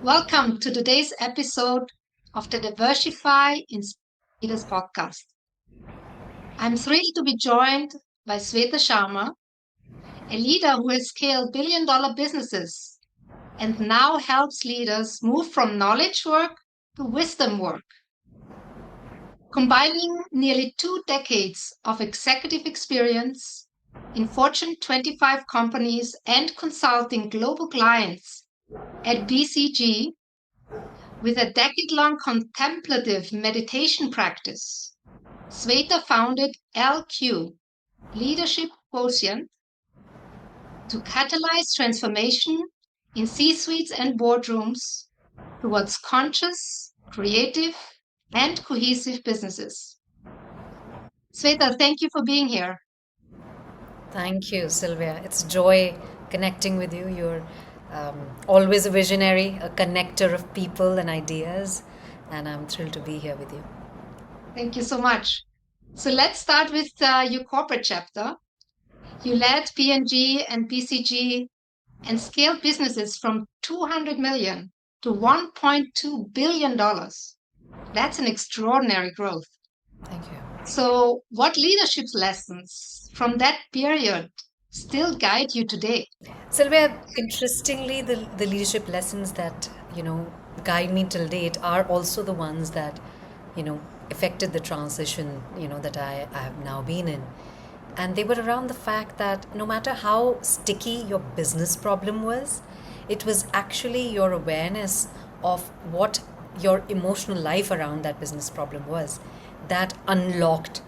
Welcome to today's episode of the Divershefy in Leaders podcast. I'm thrilled to be joined by Shweta Sharma, a leader who has scaled billion-dollar businesses and now helps leaders move from knowledge work to wisdom work. Combining nearly 2 decades of executive experience in Fortune 25 companies and consulting global clients at BCG with a decade-long contemplative meditation practice, Shweta founded LQ, Leadership Quotient, to catalyze transformation in C-suites and boardrooms towards conscious, creative, and cohesive businesses. Shweta, thank you for being here. Thank you, Sylvia. It's joy connecting with you. You're always a visionary, a connector of people and ideas, and I'm thrilled to be here with you. Thank you so much. So let's start with your corporate chapter. You led P&G and BCG and scaled businesses from 200 million to $1.2 billion. That's an extraordinary growth. Thank you. So, what leadership lessons from that period still guide you today? Sylvia, interestingly, the leadership lessons that, guide me till date are also the ones that, affected the transition, that I have now been in. And they were around the fact that no matter how sticky your business problem was, it was actually your awareness of what your emotional life around that business problem was that unlocked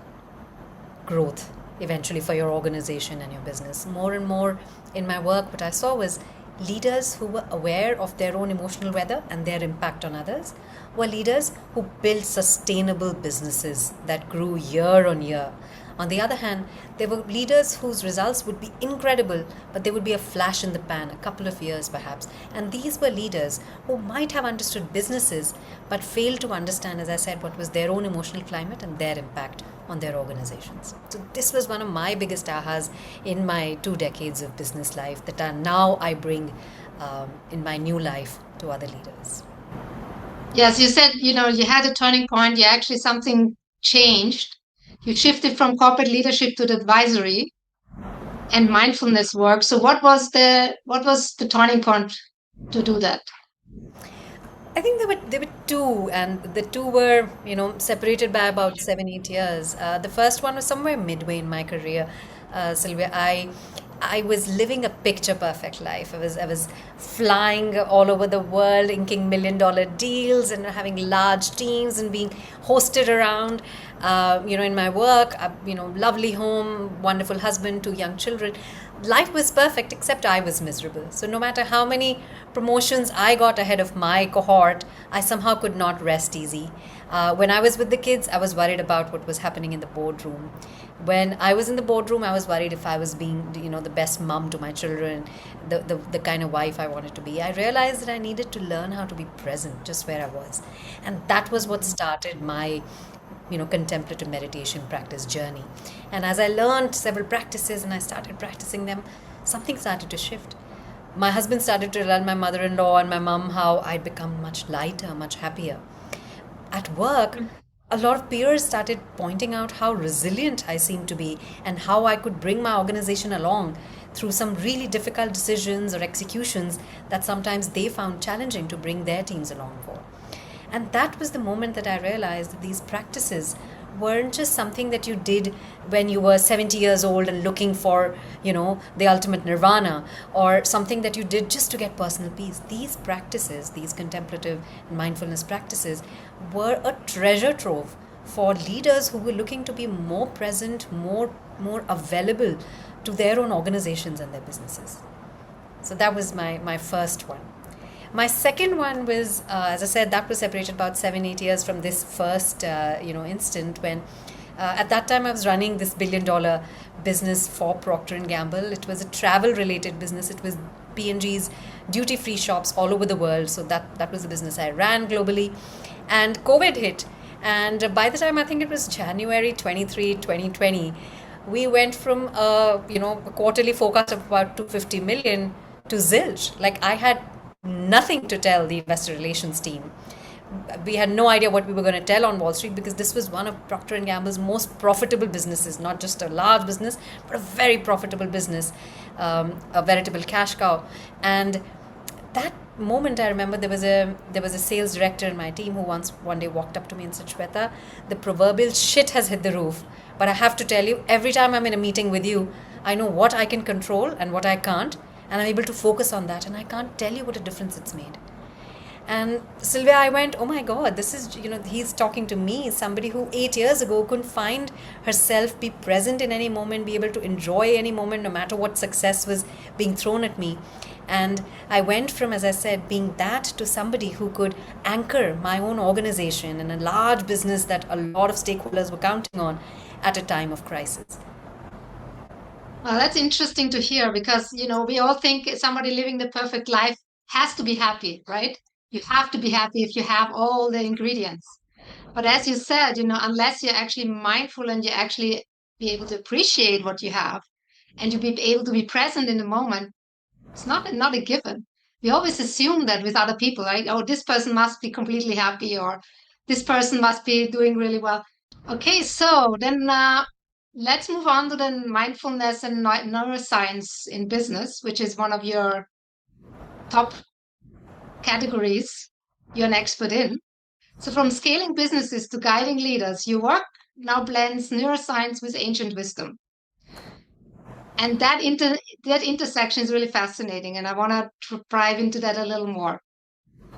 growth eventually for your organization and your business. More and more in my work, what I saw was leaders who were aware of their own emotional weather and their impact on others were leaders who built sustainable businesses that grew year on year. On the other hand, there were leaders whose results would be incredible, but they would be a flash in the pan, a couple of years perhaps. And these were leaders who might have understood businesses, but failed to understand, as I said, what was their own emotional climate and their impact on their organizations. So this was one of my biggest ahas in my 2 decades of business life that now I bring in my new life to other leaders. Yes, you said, you had a turning point. You actually something changed. You shifted from corporate leadership to the advisory and mindfulness work. So what was the turning point to do that? I think there were two, and the two were separated by about 7 8 years. The first one was somewhere midway in my career, Sylvia. I was living a picture perfect life. I was flying all over the world, inking $1 million deals, and having large teams and being hosted around. In my work, lovely home, wonderful husband, 2 young children. Life was perfect except I was miserable. So no matter how many promotions I got ahead of my cohort, I somehow could not rest easy. When I was with the kids, I was worried about what was happening in the boardroom. When I was in the boardroom, I was worried if I was being, the best mom to my children, the kind of wife I wanted to be. I realized that I needed to learn how to be present just where I was. And that was what started my contemplative meditation practice journey. And as I learned several practices and I started practicing them, something started to shift. My husband started to tell my mother-in-law and my mom how I'd become much lighter, much happier. At work, a lot of peers started pointing out how resilient I seemed to be and how I could bring my organization along through some really difficult decisions or executions that sometimes they found challenging to bring their teams along for. And that was the moment that I realized that these practices weren't just something that you did when you were 70 years old and looking for, the ultimate nirvana, or something that you did just to get personal peace. These practices, these contemplative and mindfulness practices, were a treasure trove for leaders who were looking to be more present, more available to their own organizations and their businesses. So that was my first one. My second one was, as I said, that was separated about 7 8 years from this first, instant when, at that time, I was running this $1 billion business for Procter and Gamble. It was a travel-related business. It was P&G's duty-free shops all over the world. So that was the business I ran globally, and COVID hit. And by the time I think it was January 23, 2020, we went from a quarterly forecast of about 250 million to zilch. Like I had nothing to tell the investor relations team. We had no idea what we were going to tell on Wall Street, because this was one of Procter and Gamble's most profitable businesses, not just a large business, but a very profitable business, a veritable cash cow. And that moment, I remember there was a sales director in my team who one day walked up to me and said, Shweta, the proverbial shit has hit the roof. But I have to tell you, every time I'm in a meeting with you, I know what I can control and what I can't, and I'm able to focus on that, and I can't tell you what a difference it's made. And Sylvia, I went, oh my God, this is, he's talking to me, somebody who 8 years ago couldn't find herself, be present in any moment, be able to enjoy any moment, no matter what success was being thrown at me. And I went from, as I said, being that to somebody who could anchor my own organization in a large business that a lot of stakeholders were counting on at a time of crisis. Well, that's interesting to hear because, we all think somebody living the perfect life has to be happy, right? You have to be happy if you have all the ingredients. But as you said, unless you're actually mindful and you actually be able to appreciate what you have and you be able to be present in the moment, it's not a given. We always assume that with other people, right? Oh, this person must be completely happy or this person must be doing really well. Okay, so then let's move on to the mindfulness and neuroscience in business, which is one of your top categories you're an expert in. So, from scaling businesses to guiding leaders, your work now blends neuroscience with ancient wisdom. And that intersection is really fascinating, and I want to dive into that a little more.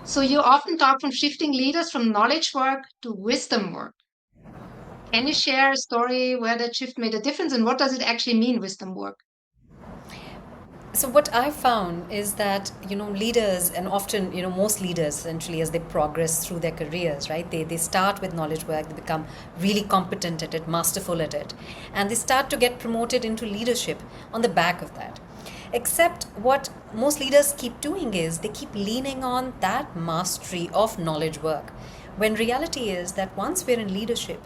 So, you often talk from shifting leaders from knowledge work to wisdom work. Can you share a story where that shift made a difference, and what does it actually mean, wisdom work? So what I found is that, leaders, and often, most leaders essentially, as they progress through their careers, right, they start with knowledge work, they become really competent at it, masterful at it, and they start to get promoted into leadership on the back of that. Except what most leaders keep doing is they keep leaning on that mastery of knowledge work, when reality is that once we're in leadership,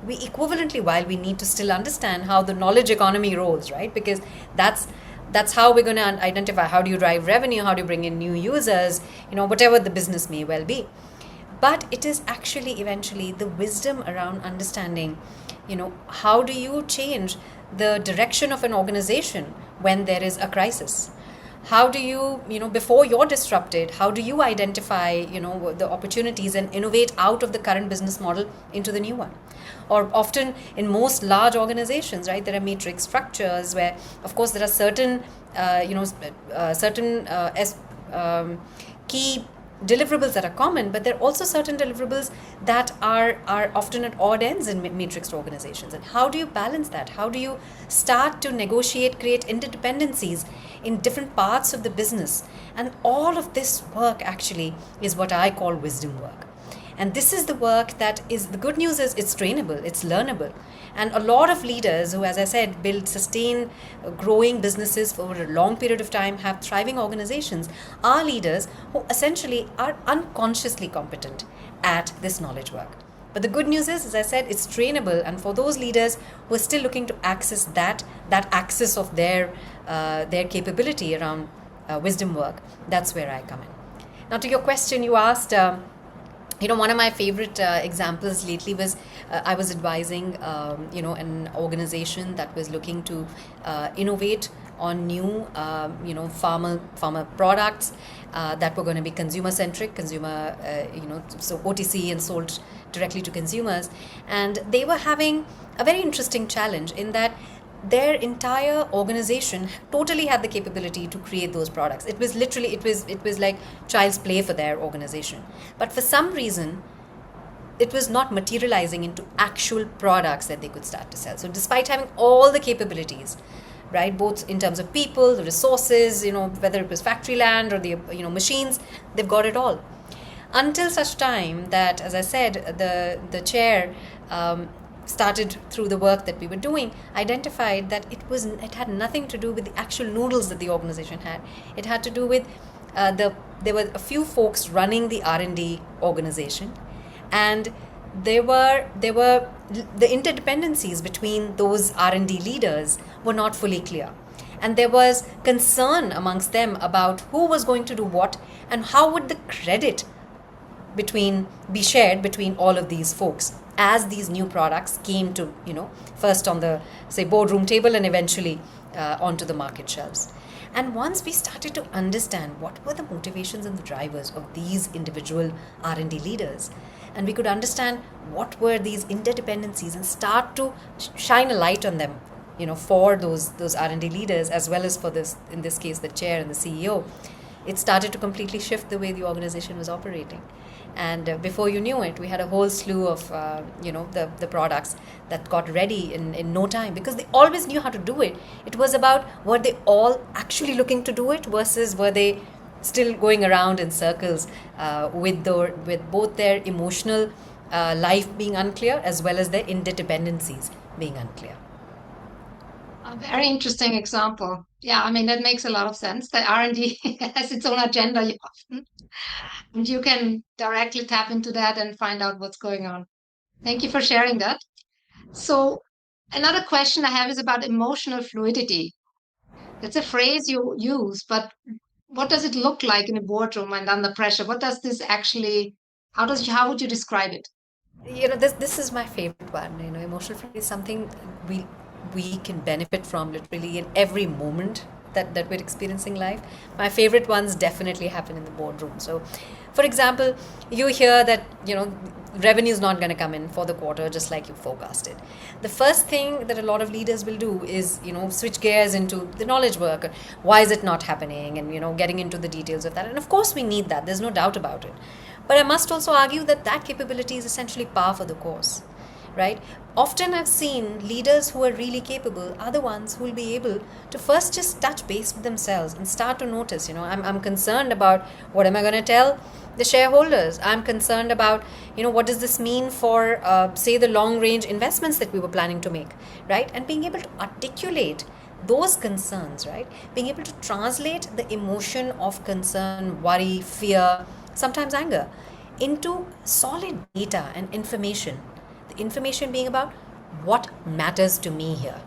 we equivalently, while we need to still understand how the knowledge economy rolls, right? Because that's how we're going to identify how do you drive revenue, how do you bring in new users, whatever the business may well be. But it is actually eventually the wisdom around understanding, how do you change the direction of an organization when there is a crisis? How do you, before you're disrupted, how do you identify, the opportunities and innovate out of the current business model into the new one? Or often in most large organizations, right, there are matrix structures where, of course, there are certain, key deliverables that are common, but there are also certain deliverables that are often at odd ends in matrixed organizations. And how do you balance that? How do you start to negotiate, create interdependencies in different parts of the business? And all of this work actually is what I call wisdom work. And this is the work that is, the good news is it's trainable, it's learnable. And a lot of leaders who, as I said, build, sustain growing businesses for a long period of time, have thriving organizations, are leaders who essentially are unconsciously competent at this knowledge work. But the good news is, as I said, it's trainable. And for those leaders who are still looking to access that axis of their capability around wisdom work, that's where I come in. Now, to your question, you asked, one of my favorite examples lately was I was advising, an organization that was looking to innovate on new, pharma products that were going to be consumer-centric, so OTC and sold directly to consumers. And they were having a very interesting challenge in that their entire organization totally had the capability to create those products. It was literally, it was like child's play for their organization. But for some reason, it was not materializing into actual products that they could start to sell. So despite having all the capabilities, right, both in terms of people, the resources, whether it was factory land or the, machines, they've got it all. Until such time that, as I said, the chair started, through the work that we were doing, identified that it had nothing to do with the actual noodles that the organization had. It had to do with there were a few folks running the R&D organization, and there were the interdependencies between those R&D leaders were not fully clear. And there was concern amongst them about who was going to do what and how would the credit be shared between all of these folks as these new products came to, first on the, say, boardroom table and eventually onto the market shelves. And once we started to understand what were the motivations and the drivers of these individual R&D leaders, and we could understand what were these interdependencies and start to shine a light on them, for those R&D leaders, as well as for this, in this case, the chair and the CEO, it started to completely shift the way the organization was operating. And before you knew it, we had a whole slew of the products that got ready in no time, because they always knew how to do it. It was about, were they all actually looking to do it versus were they still going around in circles with both their emotional life being unclear as well as their interdependencies being unclear. A very interesting example. Yeah, I mean, that makes a lot of sense. The R&D has its own agenda often, and you can directly tap into that and find out what's going on. Thank you for sharing that. So, another question I have is about emotional fluidity. That's a phrase you use, but what does it look like in a boardroom and under pressure? What does this actually, how would you describe it? This is my favorite one. Emotional fluidity is something we can benefit from literally in every moment that we're experiencing life. My favorite ones definitely happen in the boardroom. So, for example, you hear that revenue is not going to come in for the quarter just like you forecasted. The first thing that a lot of leaders will do is switch gears into the knowledge work. Why is it not happening? And getting into the details of that. And of course, we need that. There's no doubt about it. But I must also argue that that capability is essentially par for the course, right? Often I've seen leaders who are really capable are the ones who will be able to first just touch base with themselves and start to notice, I'm concerned about what am I going to tell the shareholders. I'm concerned about, what does this mean for, say, the long range investments that we were planning to make, right? And being able to articulate those concerns, right? Being able to translate the emotion of concern, worry, fear, sometimes anger, into solid data and information. The information being about what matters to me here.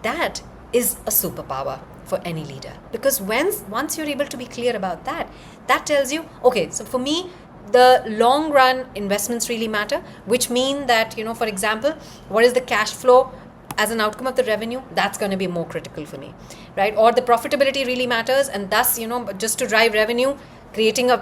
That is a superpower for any leader, because once you're able to be clear about that, that tells you, okay, so for me, the long run investments really matter, which mean that, for example, what is the cash flow as an outcome of the revenue, that's going to be more critical for me, right? Or the profitability really matters, and thus, just to drive revenue, creating a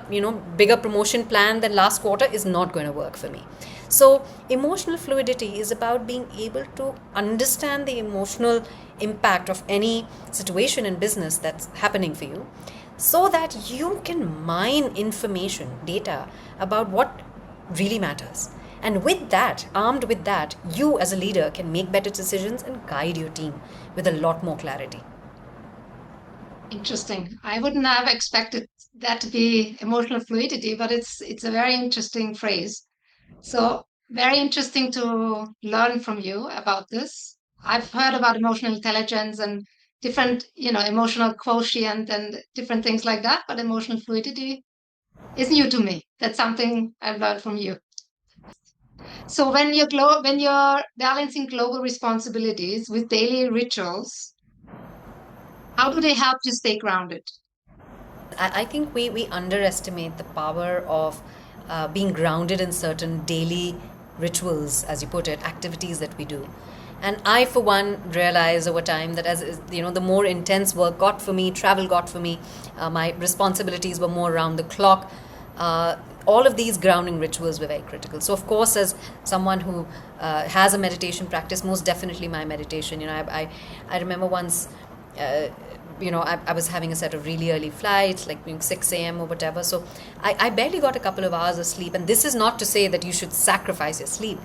bigger promotion plan than last quarter is not going to work for me. So emotional fluidity is about being able to understand the emotional impact of any situation in business that's happening for you, so that you can mine information, data about what really matters. And with that, armed with that, you as a leader can make better decisions and guide your team with a lot more clarity. Interesting. I wouldn't have expected that to be emotional fluidity, but it's a very interesting phrase. So very interesting to learn from you about this. I've heard about emotional intelligence and different, emotional quotient and different things like that, but emotional fluidity is new to me. That's something I've learned from you. So when you're balancing global responsibilities with daily rituals, how do they help you stay grounded? I think we underestimate the power of being grounded in certain daily rituals, as you put it, activities that we do. And I, for one, realized over time that the more intense work got for me, travel got for me, my responsibilities were more around the clock. All of these grounding rituals were very critical. So, of course, as someone who has a meditation practice, most definitely my meditation. I remember once. I was having a set of really early flights, like 6 a.m. or whatever. So I barely got a couple of hours of sleep. And this is not to say that you should sacrifice your sleep.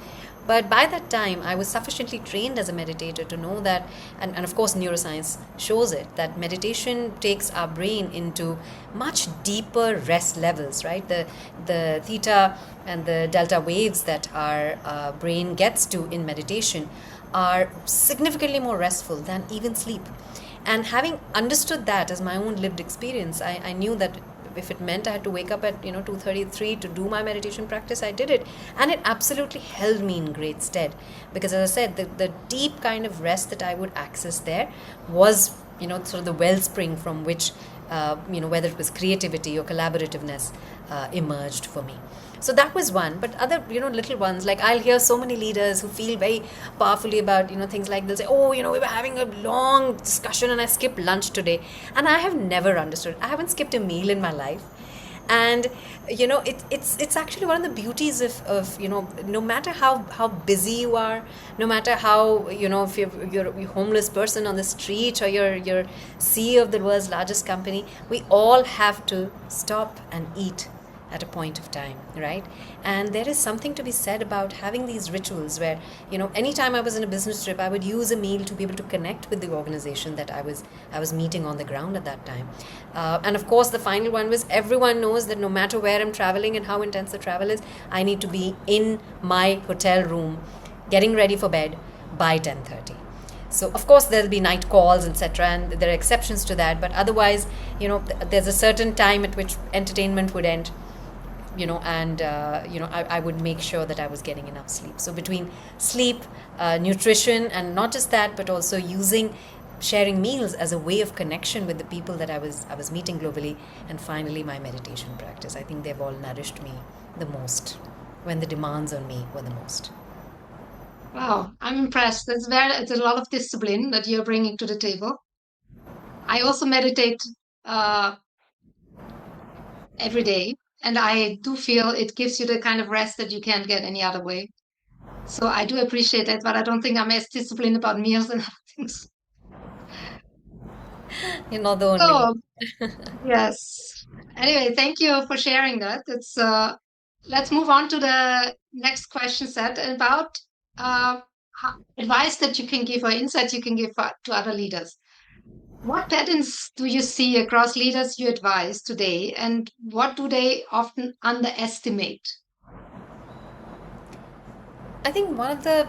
But by that time, I was sufficiently trained as a meditator to know that, and of course, neuroscience shows it, that meditation takes our brain into much deeper rest levels, right? The theta and the delta waves that our brain gets to in meditation are significantly more restful than even sleep. And having understood that as my own lived experience, I knew that if it meant I had to wake up at 2:33 to do my meditation practice, I did it. And it absolutely held me in great stead. Because as I said, the deep kind of rest that I would access there was sort of the wellspring from which, whether it was creativity or collaborativeness, emerged for me. So that was one. But other, little ones, like I'll hear so many leaders who feel very powerfully about, things like they'll say, oh, we were having a long discussion and I skipped lunch today. And I have never understood. I haven't skipped a meal in my life. And it's actually one of the beauties of no matter how busy you are, no matter how, if you're a homeless person on the street or you're CEO of the world's largest company, we all have to stop and eat at a point of time, right? And there is something to be said about having these rituals where, anytime I was in a business trip, I would use a meal to be able to connect with the organization that I was meeting on the ground at that time. And of course, the final one was everyone knows that no matter where I'm traveling and how intense the travel is, I need to be in my hotel room, getting ready for bed by 10:30. So of course there'll be night calls, etc., and there are exceptions to that. But otherwise, there's a certain time at which entertainment would end. I would make sure that I was getting enough sleep. So between sleep, nutrition, and not just that, but also sharing meals as a way of connection with the people that I was meeting globally, and finally my meditation practice. I think they've all nourished me the most when the demands on me were the most. Wow, I'm impressed. It's a lot of discipline that you're bringing to the table. I also meditate uh, every day, and I do feel it gives you the kind of rest that you can't get any other way. So I do appreciate that, but I don't think I'm as disciplined about meals and other things. You're not the only one. So yes. Anyway, thank you for sharing that. Let's move on to the next question set about advice that you can give or insights you can give to other leaders. What patterns do you see across leaders you advise today, and what do they often underestimate? I think one of the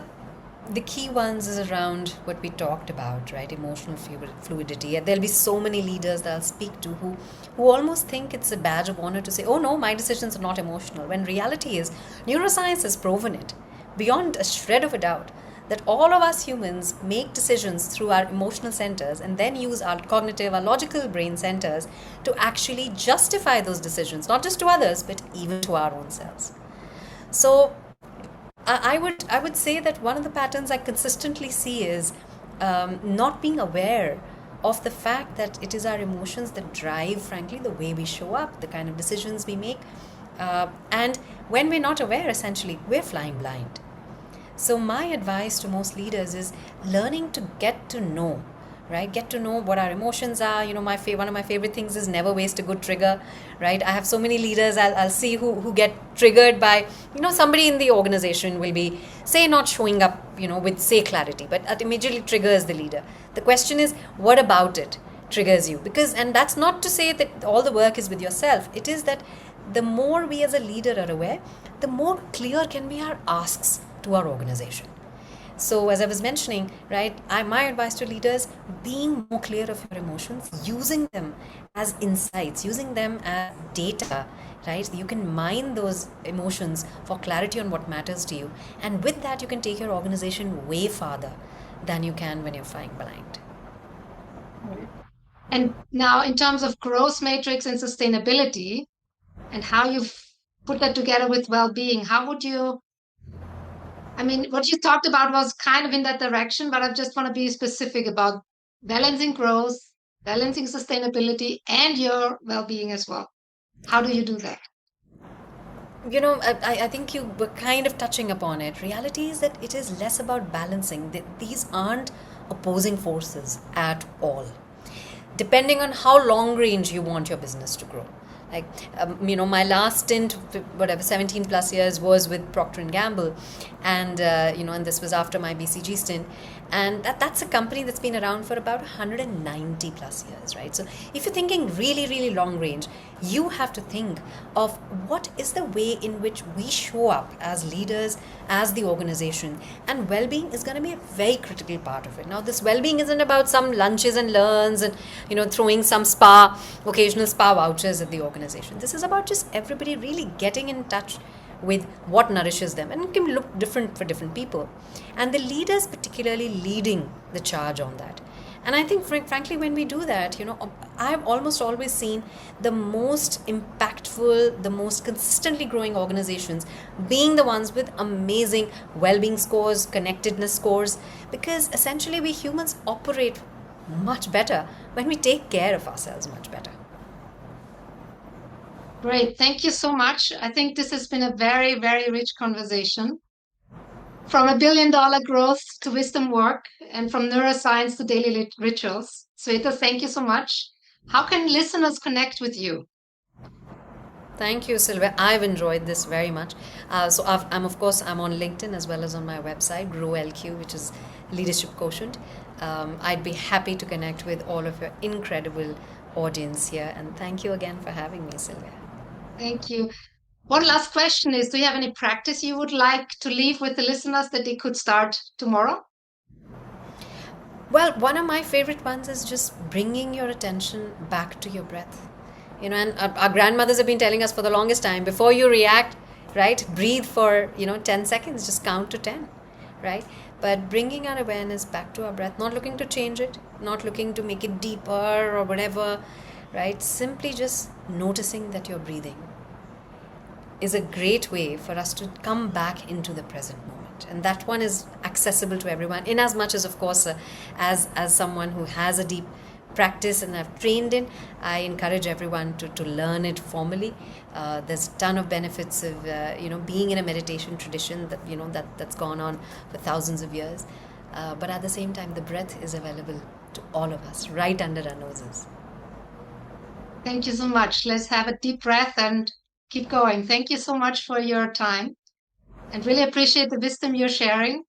key ones is around what we talked about, right? Emotional fluidity. There'll be so many leaders that I'll speak to who almost think it's a badge of honor to say, oh no, my decisions are not emotional. When reality is, neuroscience has proven it beyond a shred of a doubt that all of us humans make decisions through our emotional centers and then use our cognitive, our logical brain centers to actually justify those decisions, not just to others, but even to our own selves. So I would say that one of the patterns I consistently see is not being aware of the fact that it is our emotions that drive, frankly, the way we show up, the kind of decisions we make. And when we're not aware, essentially, we're flying blind. So my advice to most leaders is learning to get to know, right? Get to know what our emotions are. One of my favorite things is never waste a good trigger, right? I have so many leaders I'll see who get triggered by, somebody in the organization will be, say, not showing up, with, say, clarity, but that immediately triggers the leader. The question is, what about it triggers you? And that's not to say that all the work is with yourself. It is that the more we as a leader are aware, the more clear can be our asks to our organization. So as I was mentioning, right, my advice to leaders, being more clear of your emotions, using them as insights, using them as data, right? You can mine those emotions for clarity on what matters to you. And with that, you can take your organization way farther than you can when you're flying blind. And now, in terms of growth matrix and sustainability, and how you put that together with well-being, what you talked about was kind of in that direction, but I just want to be specific about balancing growth, balancing sustainability, and your well-being as well. How do you do that? I think you were kind of touching upon it. Reality is that it is less about balancing. These aren't opposing forces at all, depending on how long range you want your business to grow. Like, my last stint, whatever, 17 plus years was with Procter and Gamble. And, and this was after my BCG stint. And that's a company that's been around for about 190 plus years, right? So if you're thinking really, really long range, you have to think of what is the way in which we show up as leaders, as the organization. And well-being is going to be a very critical part of it. Now, this well-being isn't about some lunches and learns and, throwing some occasional spa vouchers at the organization. This is about just everybody really getting in touch with what nourishes them, and it can look different for different people, and the leaders particularly leading the charge on that. And I think, frankly, when we do that, I've almost always seen the most impactful, the most consistently growing organizations being the ones with amazing well being scores, connectedness scores, because essentially we humans operate much better when we take care of ourselves much better. Great. Thank you so much. I think this has been a very, very rich conversation. From $1 billion growth to wisdom work, and from neuroscience to daily rituals. Sweta, thank you so much. How can listeners connect with you? Thank you, Sylvia. I've enjoyed this very much. I'm on LinkedIn as well as on my website, GrowLQ, which is Leadership Quotient. I'd be happy to connect with all of your incredible audience here. And thank you again for having me, Sylvia. Thank you. One last question is, do you have any practice you would like to leave with the listeners that they could start tomorrow? Well, one of my favorite ones is just bringing your attention back to your breath. And our grandmothers have been telling us for the longest time, before you react, right, breathe for, 10 seconds, just count to 10, right? But bringing our awareness back to our breath, not looking to change it, not looking to make it deeper or whatever, right? Simply just noticing that you're breathing is a great way for us to come back into the present moment. And that one is accessible to everyone, in as much as, of course, as someone who has a deep practice and I've trained in, I encourage everyone to learn it formally. There's a ton of benefits of being in a meditation tradition that's gone on for thousands of years. But at the same time, the breath is available to all of us right under our noses. Thank you so much. Let's have a deep breath and keep going. Thank you so much for your time and really appreciate the wisdom you're sharing.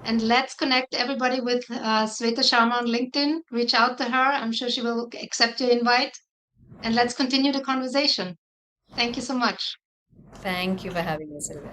And let's connect everybody with Shweta Sharma on LinkedIn. Reach out to her. I'm sure she will accept your invite. And let's continue the conversation. Thank you so much. Thank you for having me, Sylvia.